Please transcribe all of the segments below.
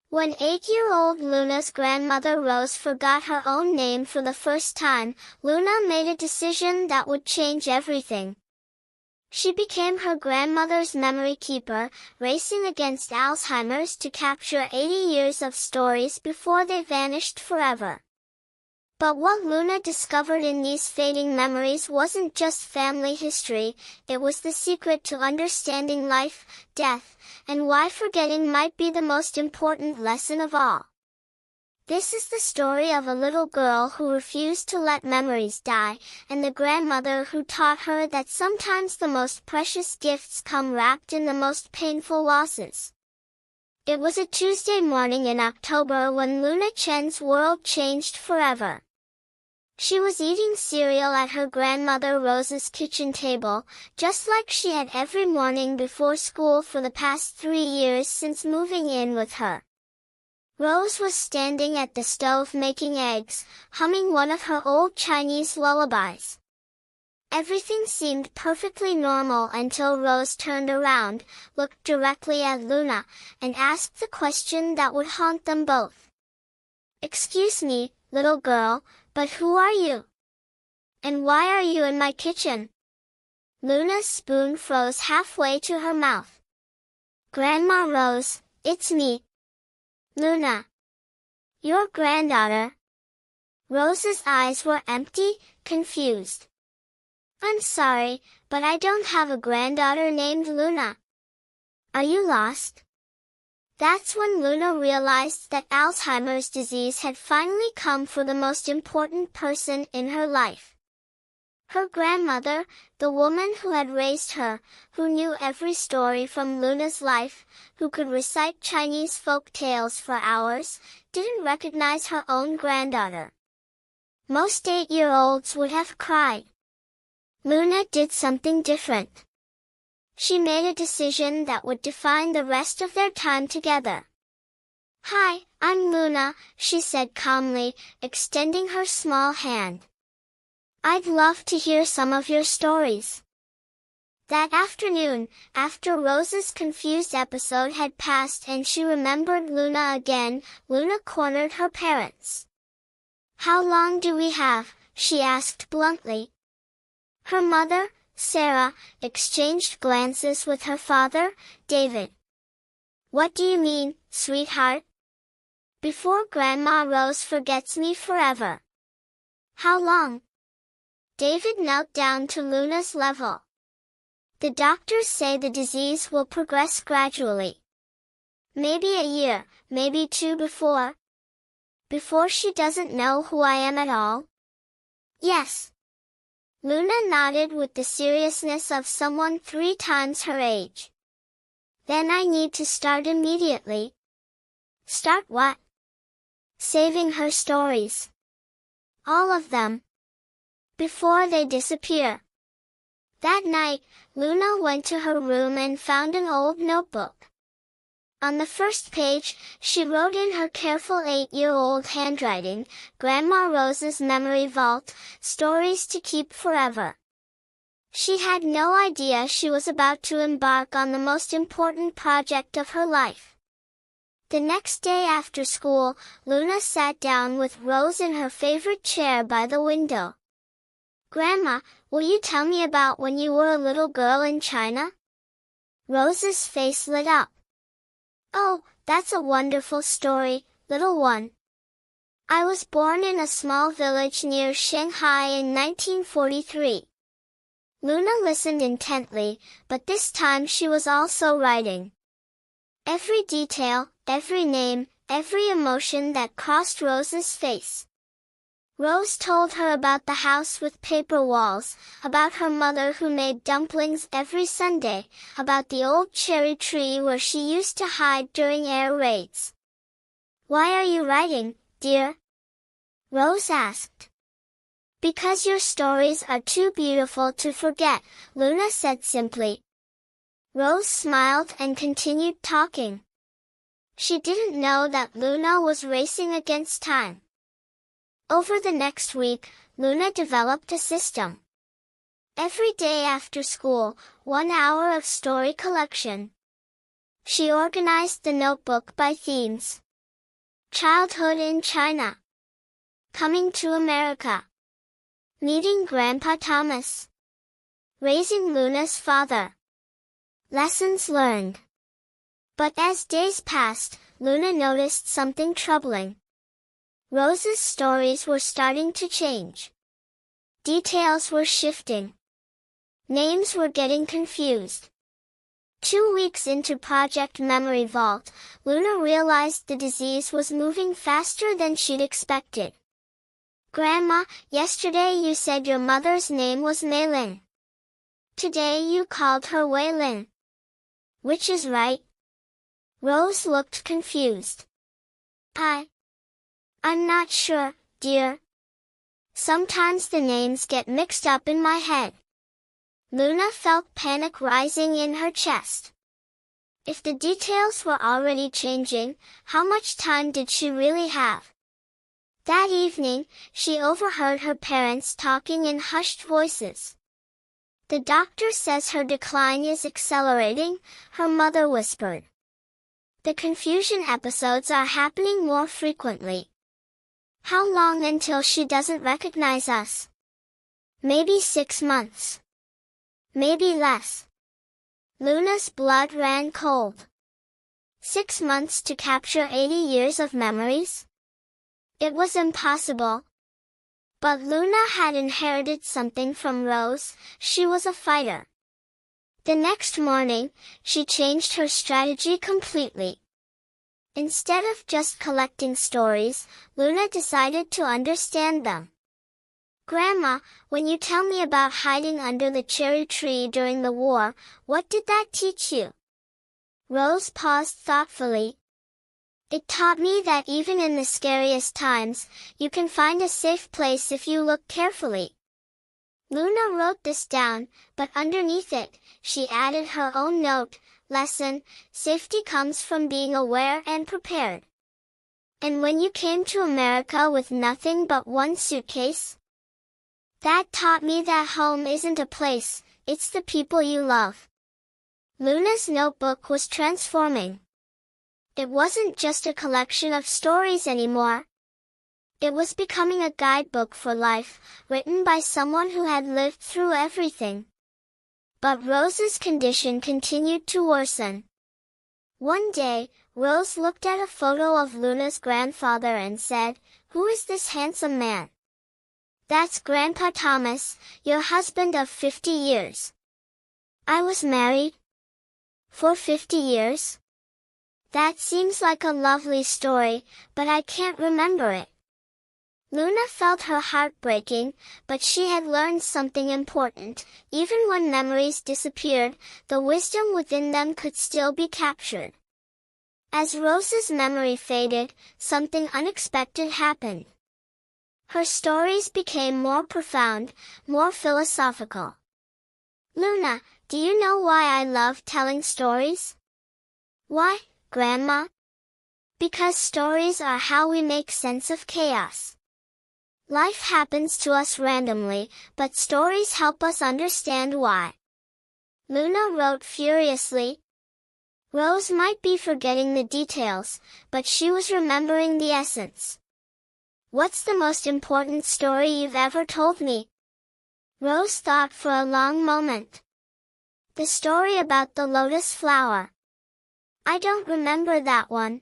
When 8-year-old Luna's grandmother Rose forgot her own name for the first time, Luna made a decision that would change everything. She became her grandmother's memory keeper, racing against Alzheimer's to capture 80 years of stories before they vanished forever. But what Luna discovered in these fading memories wasn't just family history, it was the secret to understanding life, death, and why forgetting might be the most important lesson of all. This is the story of a little girl who refused to let memories die, and the grandmother who taught her that sometimes the most precious gifts come wrapped in the most painful losses. It was a Tuesday morning in October when Luna Chen's world changed forever. She was eating cereal at her grandmother Rose's kitchen table, just like she had every morning before school for the past 3 years since moving in with her. Rose was standing at the stove making eggs, humming one of her old Chinese lullabies. Everything seemed perfectly normal until Rose turned around, looked directly at Luna, and asked the question that would haunt them both. "Excuse me, little girl, but who are you? And why are you in my kitchen?" Luna's spoon froze halfway to her mouth. "Grandma Rose, it's me. Luna. Your granddaughter." Rose's eyes were empty, confused. "I'm sorry, but I don't have a granddaughter named Luna. Are you lost?" That's when Luna realized that Alzheimer's disease had finally come for the most important person in her life. Her grandmother, the woman who had raised her, who knew every story from Luna's life, who could recite Chinese folk tales for hours, didn't recognize her own granddaughter. Most 8-year-olds would have cried. Luna did something different. She made a decision that would define the rest of their time together. "Hi, I'm Luna," she said calmly, extending her small hand. "I'd love to hear some of your stories." That afternoon, after Rose's confused episode had passed and she remembered Luna again, Luna cornered her parents. "How long do we have?" she asked bluntly. Her mother, Sarah, exchanged glances with her father, David. "What do you mean, sweetheart?" "Before Grandma Rose forgets me forever." "How long?" David knelt down to Luna's level. "The doctors say the disease will progress gradually. Maybe a year, maybe 2 before. Before she doesn't know who I am at all?" "Yes." Luna nodded with the seriousness of someone 3 times her age. "Then I need to start immediately." "Start what?" "Saving her stories. All of them. Before they disappear." That night, Luna went to her room and found an old notebook. On the first page, she wrote in her careful 8-year-old handwriting, "Grandma Rose's Memory Vault, Stories to Keep Forever." She had no idea she was about to embark on the most important project of her life. The next day after school, Luna sat down with Rose in her favorite chair by the window. "Grandma, will you tell me about when you were a little girl in China?" Rose's face lit up. "Oh, that's a wonderful story, little one. I was born in a small village near Shanghai in 1943. Luna listened intently, but this time she was also writing. Every detail, every name, every emotion that crossed Rose's face. Rose told her about the house with paper walls, about her mother who made dumplings every Sunday, about the old cherry tree where she used to hide during air raids. "Why are you writing, dear?" Rose asked. "Because your stories are too beautiful to forget," Luna said simply. Rose smiled and continued talking. She didn't know that Luna was racing against time. Over the next week, Luna developed a system. Every day after school, 1 hour of story collection. She organized the notebook by themes. Childhood in China. Coming to America. Meeting Grandpa Thomas. Raising Luna's father. Lessons learned. But as days passed, Luna noticed something troubling. Rose's stories were starting to change. Details were shifting. Names were getting confused. 2 weeks into Project Memory Vault, Luna realized the disease was moving faster than she'd expected. Grandma, yesterday you said your mother's name was Meilin. Today you called her Weilin. Which is right? Rose looked confused. I'm not sure, dear. Sometimes the names get mixed up in my head. Luna felt panic rising in her chest. If the details were already changing, how much time did she really have? That evening, she overheard her parents talking in hushed voices. The doctor says her decline is accelerating, her mother whispered. The confusion episodes are happening more frequently. How long until she doesn't recognize us? Maybe 6 months. Maybe less. Luna's blood ran cold. 6 months to capture 80 years of memories? It was impossible. But Luna had inherited something from Rose. She was a fighter. The next morning, she changed her strategy completely. Instead of just collecting stories, Luna decided to understand them. Grandma, when you tell me about hiding under the cherry tree during the war, what did that teach you? Rose paused thoughtfully. It taught me that even in the scariest times, you can find a safe place if you look carefully. Luna wrote this down, but underneath it, she added her own note, lesson, safety comes from being aware and prepared. And when you came to America with nothing but one suitcase? That taught me that home isn't a place, it's the people you love. Luna's notebook was transforming. It wasn't just a collection of stories anymore. It was becoming a guidebook for life, written by someone who had lived through everything. But Rose's condition continued to worsen. One day, Rose looked at a photo of Luna's grandfather and said, "Who is this handsome man?" "That's Grandpa Thomas, your husband of 50 years. I was married for 50 years? That seems like a lovely story, but I can't remember it." Luna felt her heart breaking, but she had learned something important. Even when memories disappeared, the wisdom within them could still be captured. As Rose's memory faded, something unexpected happened. Her stories became more profound, more philosophical. "Luna, do you know why I love telling stories?" "Why, Grandma?" "Because stories are how we make sense of chaos. Life happens to us randomly, but stories help us understand why." Luna wrote furiously. Rose might be forgetting the details, but she was remembering the essence. "What's the most important story you've ever told me?" Rose thought for a long moment. "The story about the lotus flower." "I don't remember that one."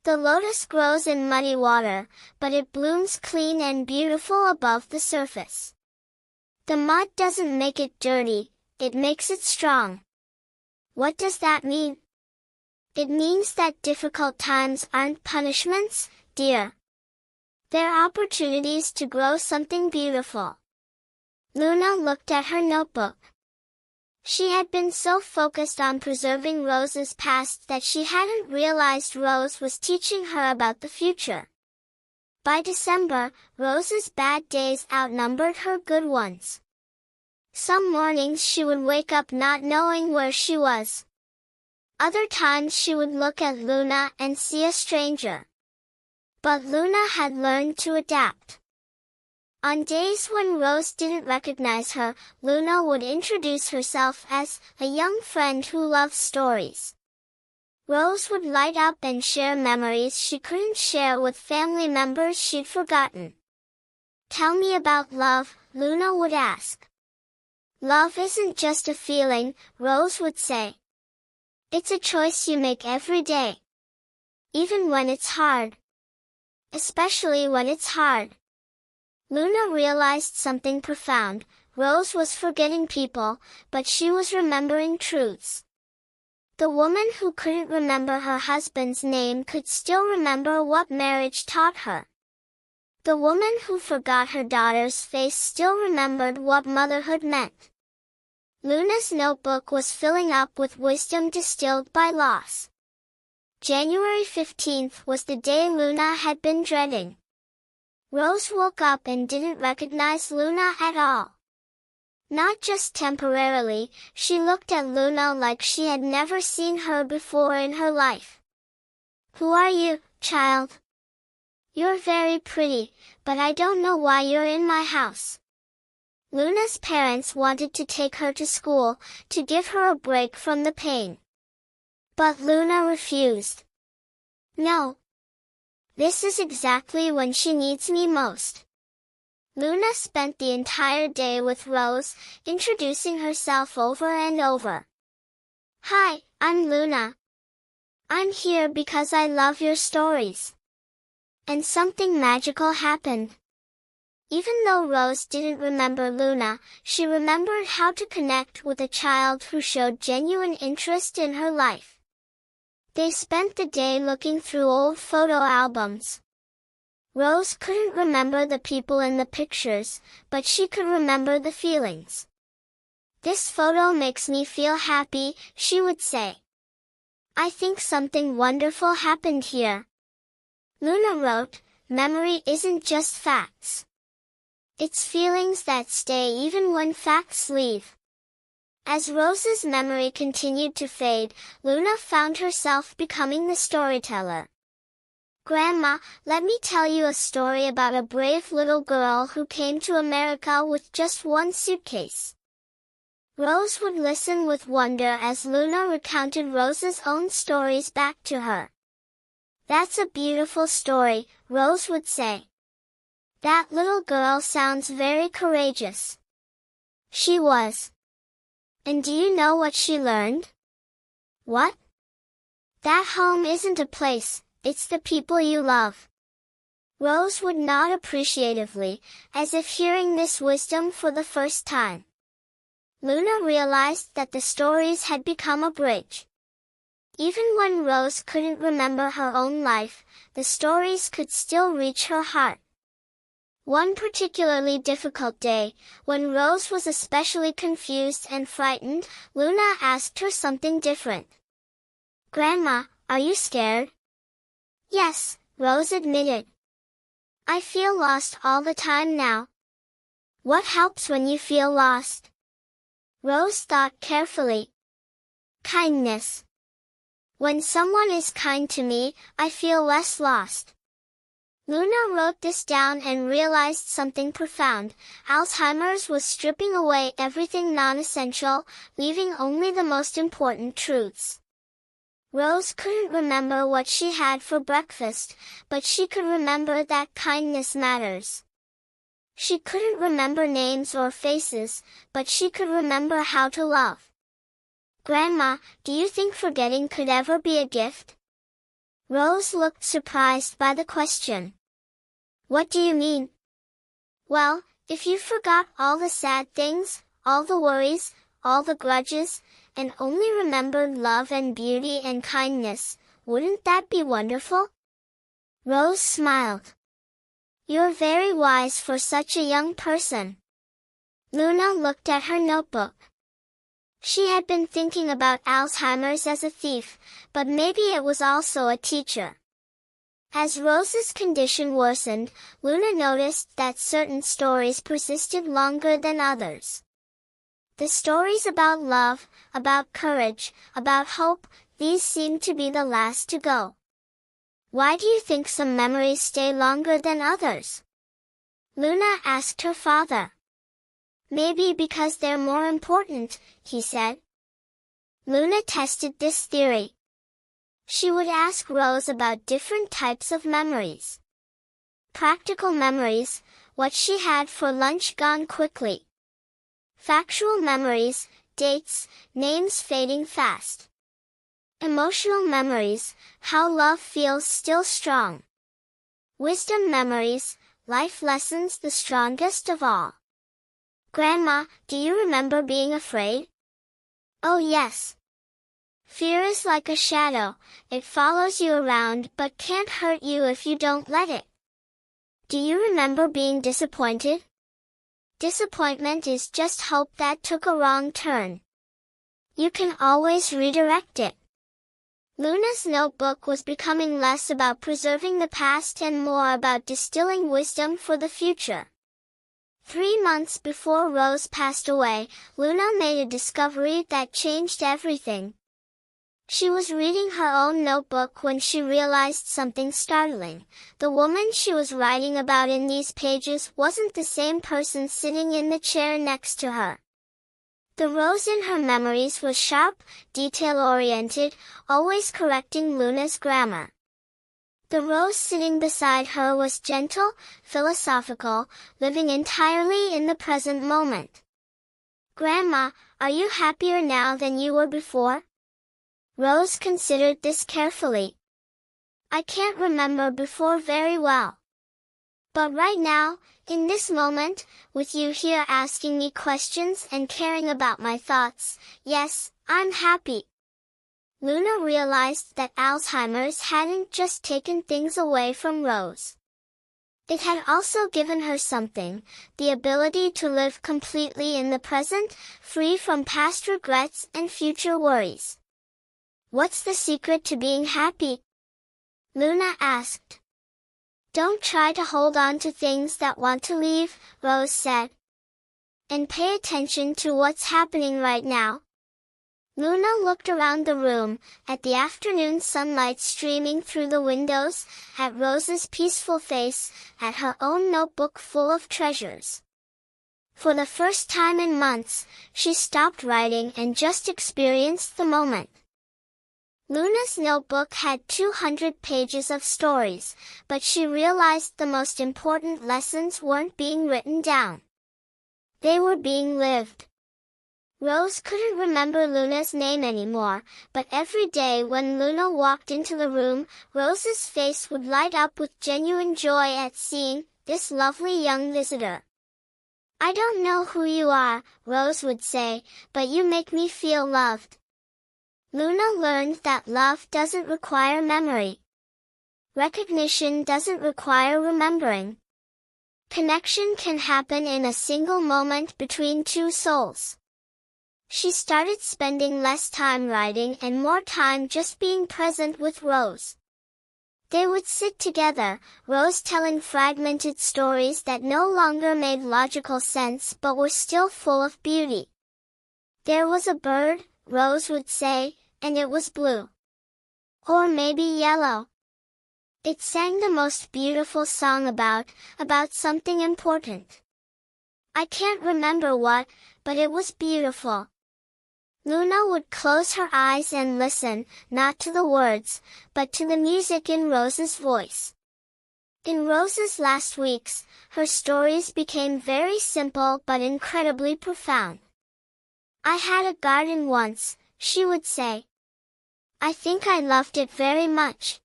"The lotus grows in muddy water, but it blooms clean and beautiful above the surface. The mud doesn't make it dirty, it makes it strong." "What does that mean?" "It means that difficult times aren't punishments, dear. They're opportunities to grow something beautiful." Luna looked at her notebook. She had been so focused on preserving Rose's past that she hadn't realized Rose was teaching her about the future. By December, Rose's bad days outnumbered her good ones. Some mornings she would wake up not knowing where she was. Other times she would look at Luna and see a stranger. But Luna had learned to adapt. On days when Rose didn't recognize her, Luna would introduce herself as a young friend who loves stories. Rose would light up and share memories she couldn't share with family members she'd forgotten. "Tell me about love," Luna would ask. "Love isn't just a feeling," Rose would say. "It's a choice you make every day. Even when it's hard. Especially when it's hard." Luna realized something profound. Rose was forgetting people, but she was remembering truths. The woman who couldn't remember her husband's name could still remember what marriage taught her. The woman who forgot her daughter's face still remembered what motherhood meant. Luna's notebook was filling up with wisdom distilled by loss. January 15th was the day Luna had been dreading. Rose woke up and didn't recognize Luna at all. Not just temporarily, she looked at Luna like she had never seen her before in her life. "Who are you, child? You're very pretty, but I don't know why you're in my house." Luna's parents wanted to take her to school, to give her a break from the pain. But Luna refused. "No. This is exactly when she needs me most." Luna spent the entire day with Rose, introducing herself over and over. "Hi, I'm Luna. I'm here because I love your stories." And something magical happened. Even though Rose didn't remember Luna, she remembered how to connect with a child who showed genuine interest in her life. They spent the day looking through old photo albums. Rose couldn't remember the people in the pictures, but she could remember the feelings. "This photo makes me feel happy," she would say. "I think something wonderful happened here." Luna wrote, "Memory isn't just facts. It's feelings that stay even when facts leave." As Rose's memory continued to fade, Luna found herself becoming the storyteller. "Grandma, let me tell you a story about a brave little girl who came to America with just one suitcase." Rose would listen with wonder as Luna recounted Rose's own stories back to her. "That's a beautiful story," Rose would say. "That little girl sounds very courageous." She was. "And do you know what she learned?" "What?" "That home isn't a place, it's the people you love." Rose would nod appreciatively, as if hearing this wisdom for the first time. Luna realized that the stories had become a bridge. Even when Rose couldn't remember her own life, the stories could still reach her heart. One particularly difficult day, when Rose was especially confused and frightened, Luna asked her something different. "Grandma, are you scared?" "Yes," Rose admitted. "I feel lost all the time now." "What helps when you feel lost?" Rose thought carefully. "Kindness. When someone is kind to me, I feel less lost." Luna wrote this down and realized something profound. Alzheimer's was stripping away everything non-essential, leaving only the most important truths. Rose couldn't remember what she had for breakfast, but she could remember that kindness matters. She couldn't remember names or faces, but she could remember how to love. "Grandma, do you think forgetting could ever be a gift?" Rose looked surprised by the question. "What do you mean?" "Well, if you forgot all the sad things, all the worries, all the grudges, and only remembered love and beauty and kindness, wouldn't that be wonderful?" Rose smiled. "You're very wise for such a young person." Luna looked at her notebook. She had been thinking about Alzheimer's as a thief, but maybe it was also a teacher. As Rose's condition worsened, Luna noticed that certain stories persisted longer than others. The stories about love, about courage, about hope, these seemed to be the last to go. "Why do you think some memories stay longer than others?" Luna asked her father. "Maybe because they're more important," he said. Luna tested this theory. She would ask Rose about different types of memories. Practical memories, what she had for lunch gone quickly. Factual memories, dates, names fading fast. Emotional memories, how love feels still strong. Wisdom memories, life lessons the strongest of all. Grandma, do you remember being afraid? Oh yes. Fear is like a shadow, it follows you around but can't hurt you if you don't let it. Do you remember being disappointed? Disappointment is just hope that took a wrong turn. You can always redirect it. Luna's notebook was becoming less about preserving the past and more about distilling wisdom for the future. 3 months before Rose passed away, Luna made a discovery that changed everything. She was reading her own notebook when she realized something startling. The woman she was writing about in these pages wasn't the same person sitting in the chair next to her. The Rose in her memories was sharp, detail-oriented, always correcting Luna's grammar. The Rose sitting beside her was gentle, philosophical, living entirely in the present moment. Grandma, are you happier now than you were before? Rose considered this carefully. I can't remember before very well. But right now, in this moment, with you here asking me questions and caring about my thoughts, yes, I'm happy. Luna realized that Alzheimer's hadn't just taken things away from Rose. It had also given her something, the ability to live completely in the present, free from past regrets and future worries. What's the secret to being happy? Luna asked. Don't try to hold on to things that want to leave, Rose said. And pay attention to what's happening right now. Luna looked around the room, at the afternoon sunlight streaming through the windows, at Rose's peaceful face, at her own notebook full of treasures. For the first time in months, she stopped writing and just experienced the moment. Luna's notebook had 200 pages of stories, but she realized the most important lessons weren't being written down. They were being lived. Rose couldn't remember Luna's name anymore, but every day when Luna walked into the room, Rose's face would light up with genuine joy at seeing this lovely young visitor. I don't know who you are, Rose would say, but you make me feel loved. Luna learned that love doesn't require memory. Recognition doesn't require remembering. Connection can happen in a single moment between two souls. She started spending less time writing and more time just being present with Rose. They would sit together, Rose telling fragmented stories that no longer made logical sense but were still full of beauty. There was a bird, Rose would say, and it was blue. Or maybe yellow. It sang the most beautiful song about something important. I can't remember what, but it was beautiful. Luna would close her eyes and listen, not to the words, but to the music in Rose's voice. In Rose's last weeks, her stories became very simple but incredibly profound. I had a garden once, she would say. I think I loved it very much.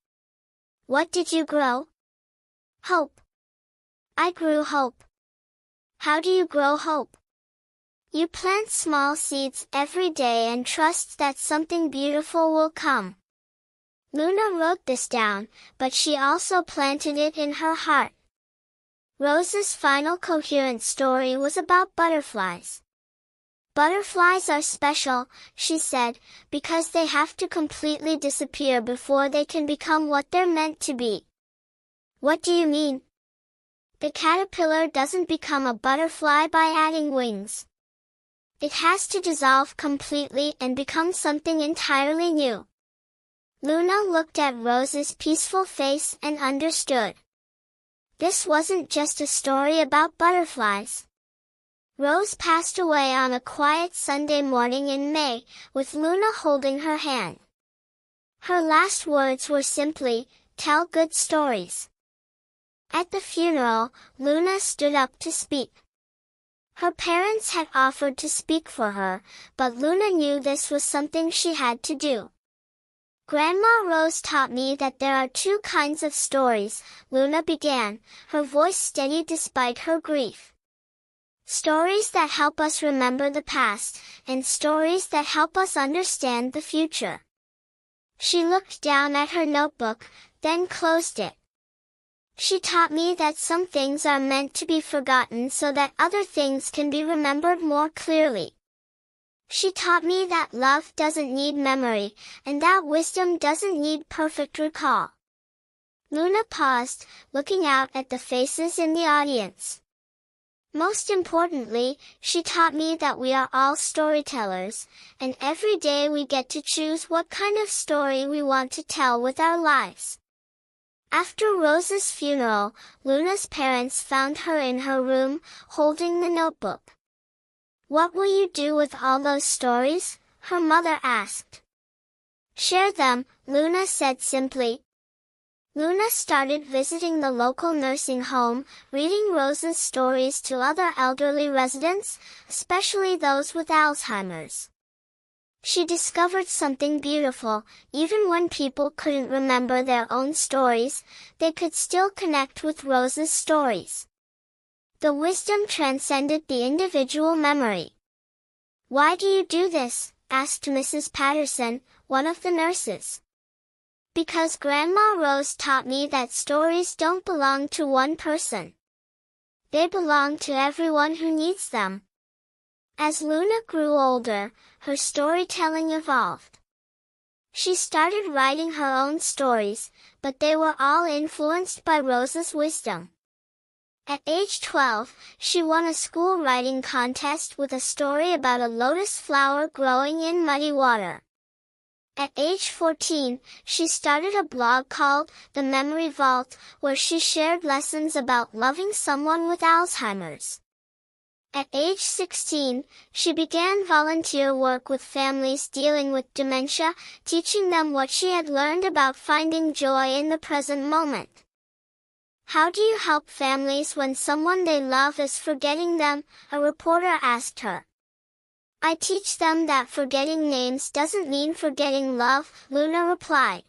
What did you grow? Hope. I grew hope. How do you grow hope? You plant small seeds every day and trust that something beautiful will come. Luna wrote this down, but she also planted it in her heart. Rose's final coherent story was about butterflies. Butterflies are special, she said, because they have to completely disappear before they can become what they're meant to be. What do you mean? The caterpillar doesn't become a butterfly by adding wings. It has to dissolve completely and become something entirely new. Luna looked at Rose's peaceful face and understood. This wasn't just a story about butterflies. Rose passed away on a quiet Sunday morning in May, with Luna holding her hand. Her last words were simply, "Tell good stories." At the funeral, Luna stood up to speak. Her parents had offered to speak for her, but Luna knew this was something she had to do. "Grandma Rose taught me that there are two kinds of stories," Luna began, her voice steady despite her grief. "Stories that help us remember the past, and stories that help us understand the future." She looked down at her notebook, then closed it. "She taught me that some things are meant to be forgotten so that other things can be remembered more clearly. She taught me that love doesn't need memory, and that wisdom doesn't need perfect recall." Luna paused, looking out at the faces in the audience. "Most importantly, she taught me that we are all storytellers, and every day we get to choose what kind of story we want to tell with our lives." After Rose's funeral, Luna's parents found her in her room, holding the notebook. "What will you do with all those stories?" her mother asked. "Share them," Luna said simply. Luna started visiting the local nursing home, reading Rose's stories to other elderly residents, especially those with Alzheimer's. She discovered something beautiful: even when people couldn't remember their own stories, they could still connect with Rose's stories. The wisdom transcended the individual memory. "Why do you do this?" asked Mrs. Patterson, one of the nurses. "Because Grandma Rose taught me that stories don't belong to one person. They belong to everyone who needs them." As Luna grew older, her storytelling evolved. She started writing her own stories, but they were all influenced by Rose's wisdom. At age 12, she won a school writing contest with a story about a lotus flower growing in muddy water. At age 14, she started a blog called The Memory Vault, where she shared lessons about loving someone with Alzheimer's. At age 16, she began volunteer work with families dealing with dementia, teaching them what she had learned about finding joy in the present moment. "How do you help families when someone they love is forgetting them?" a reporter asked her. "I teach them that forgetting names doesn't mean forgetting love," Luna replied.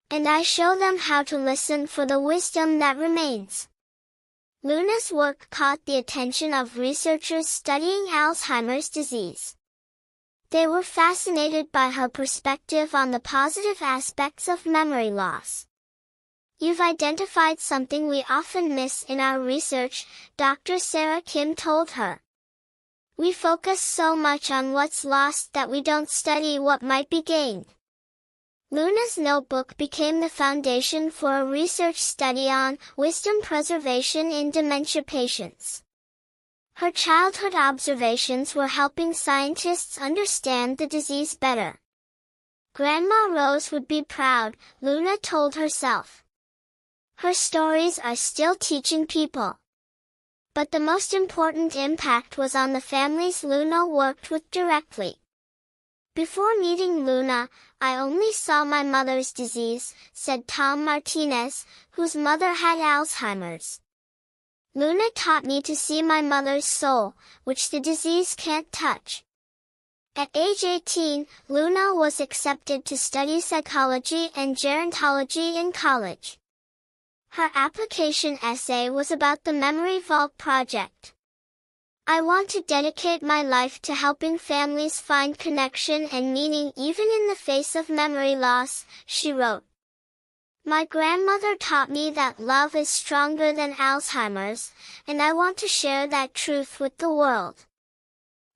"And I show them how to listen for the wisdom that remains." Luna's work caught the attention of researchers studying Alzheimer's disease. They were fascinated by her perspective on the positive aspects of memory loss. "You've identified something we often miss in our research," Dr. Sarah Kim told her. "We focus so much on what's lost that we don't study what might be gained." Luna's notebook became the foundation for a research study on wisdom preservation in dementia patients. Her childhood observations were helping scientists understand the disease better. "Grandma Rose would be proud," Luna told herself. Her stories are still teaching people. But the most important impact was on the families Luna worked with directly. "Before meeting Luna, I only saw my mother's disease," said Tom Martinez, whose mother had Alzheimer's. "Luna taught me to see my mother's soul, which the disease can't touch." At age 18, Luna was accepted to study psychology and gerontology in college. Her application essay was about the Memory Vault project. "I want to dedicate my life to helping families find connection and meaning even in the face of memory loss," she wrote. "My grandmother taught me that love is stronger than Alzheimer's, and I want to share that truth with the world."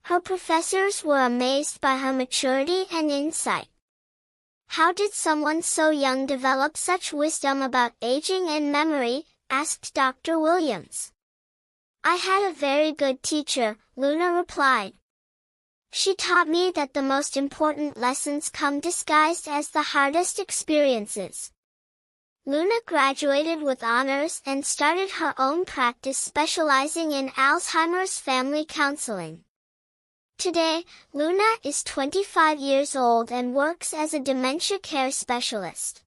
Her professors were amazed by her maturity and insight. "How did someone so young develop such wisdom about aging and memory?" asked Dr. Williams. "I had a very good teacher," Luna replied. "She taught me that the most important lessons come disguised as the hardest experiences." Luna graduated with honors and started her own practice specializing in Alzheimer's family counseling. Today, Luna is 25 years old and works as a dementia care specialist.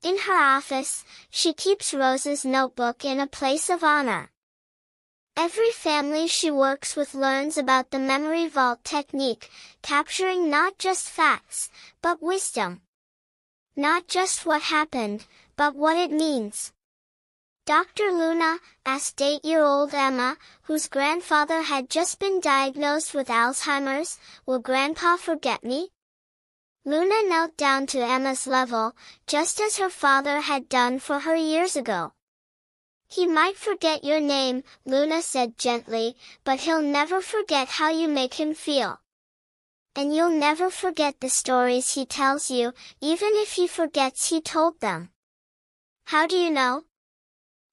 In her office, she keeps Rose's notebook in a place of honor. Every family she works with learns about the memory vault technique, capturing not just facts, but wisdom. Not just what happened, but what it means. Dr. Luna, asked 8-year-old Emma, whose grandfather had just been diagnosed with Alzheimer's, will Grandpa forget me? Luna knelt down to Emma's level, just as her father had done for her years ago. He might forget your name, Luna said gently, but he'll never forget how you make him feel. And you'll never forget the stories he tells you, even if he forgets he told them. How do you know?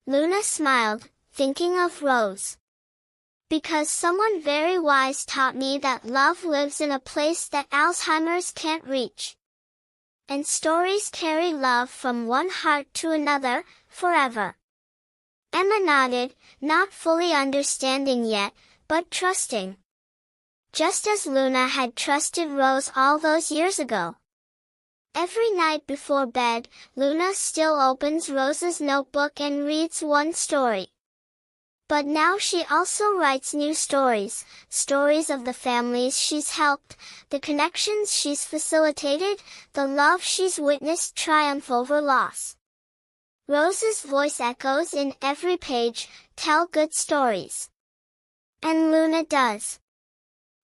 Luna smiled, thinking of Rose. Because someone very wise taught me that love lives in a place that Alzheimer's can't reach. And stories carry love from one heart to another, forever. Emma nodded, not fully understanding yet, but trusting. Just as Luna had trusted Rose all those years ago. Every night before bed, Luna still opens Rose's notebook and reads one story. But now she also writes new stories, stories of the families she's helped, the connections she's facilitated, the love she's witnessed triumph over loss. Rose's voice echoes in every page, tell good stories. And Luna does.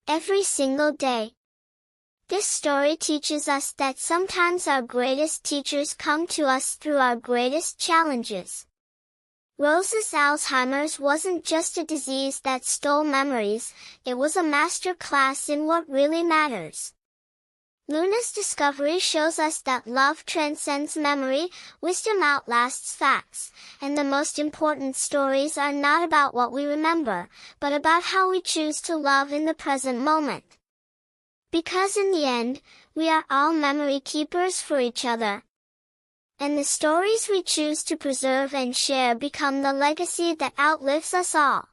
Every single day. This story teaches us that sometimes our greatest teachers come to us through our greatest challenges. Rose's Alzheimer's wasn't just a disease that stole memories, it was a master class in what really matters. Luna's discovery shows us that love transcends memory, wisdom outlasts facts, and the most important stories are not about what we remember, but about how we choose to love in the present moment. Because in the end, we are all memory keepers for each other. And the stories we choose to preserve and share become the legacy that outlives us all.